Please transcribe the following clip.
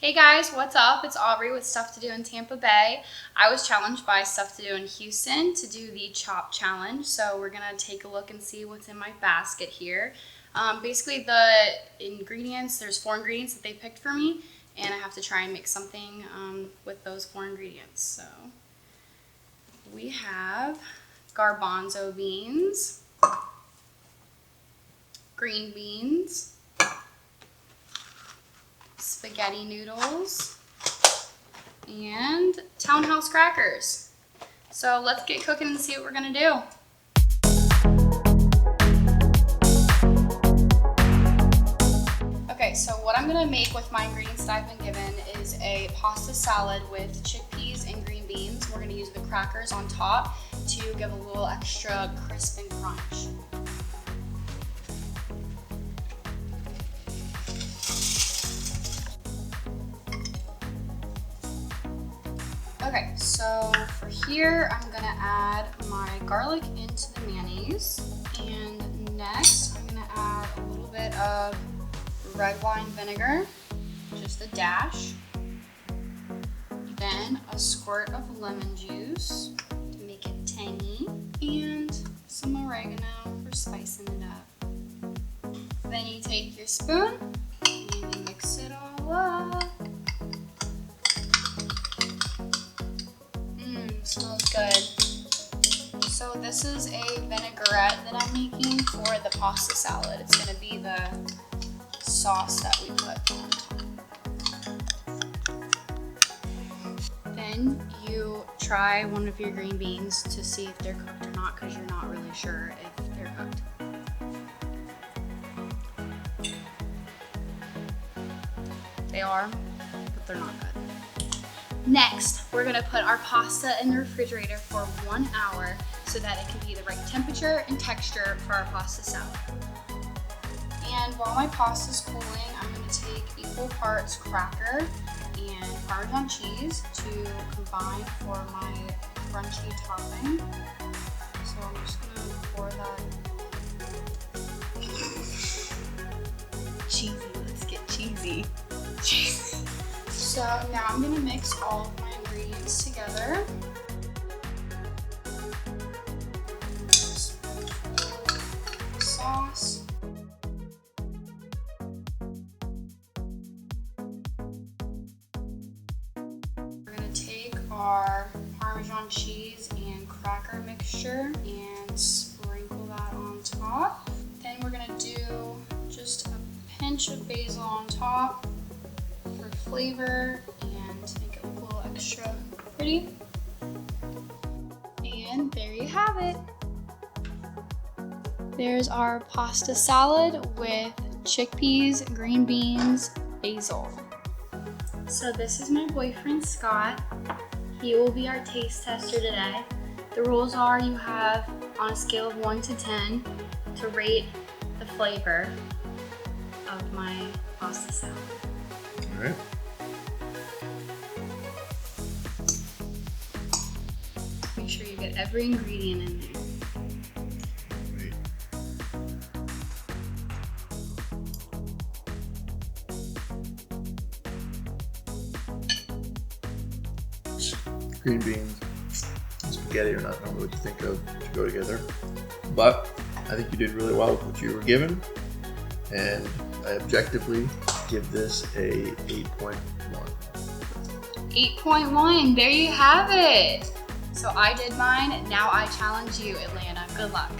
Hey guys, what's up? It's Aubrey with Stuff to Do in Tampa Bay. I was challenged by Stuff to Do in Houston to do the chop challenge. So we're gonna take a look and see what's in my basket here. Basically the ingredients, there's 4 ingredients that they picked for me, and I have to try and make something with those 4 ingredients. So we have garbanzo beans, green beans, spaghetti noodles, and townhouse crackers. So let's get cooking and see what we're gonna do. Okay, so what I'm gonna make with my ingredients that I've been given is a pasta salad with chickpeas and green beans. We're gonna use the crackers on top to give a little extra crisp and crunch. Okay, so for here, I'm gonna add my garlic into the mayonnaise. And next, I'm gonna add a little bit of red wine vinegar, just a dash. Then a squirt of lemon juice to make it tangy. And some oregano for spicing it up. Then you take your spoon and you mix it all up. Smells good. So this is a vinaigrette that I'm making for the pasta salad. It's gonna be the sauce that we put on top. Then you try one of your green beans to see if they're cooked or not, because you're not really sure if they're cooked. They are, but they're not good. Next, we're gonna put our pasta in the refrigerator for 1 hour so that it can be the right temperature and texture for our pasta salad. And while my pasta's cooling, I'm gonna take equal parts cracker and Parmesan cheese to combine for my crunchy topping. So I'm just gonna pour that. Cheesy, let's get cheesy. So now I'm gonna mix all of my ingredients together. Sauce. We're gonna take our Parmesan cheese and cracker mixture and sprinkle that on top. Then we're gonna do just a pinch of basil on top for flavor and make it look a little extra pretty. And there you have it. There's our pasta salad with chickpeas, green beans, basil. So this is my boyfriend, Scott. He will be our taste tester today. The rules are you have on a scale of 1 to 10 to rate the flavor of my pasta salad. All right. Make sure you get every ingredient in there. Wait. Green beans and spaghetti are not normally what you think of to go together, but I think you did really well with what you were given, and I objectively give this a 8.1. 8.1, there you have it. So I did mine, now I challenge you, Atlanta. Good luck.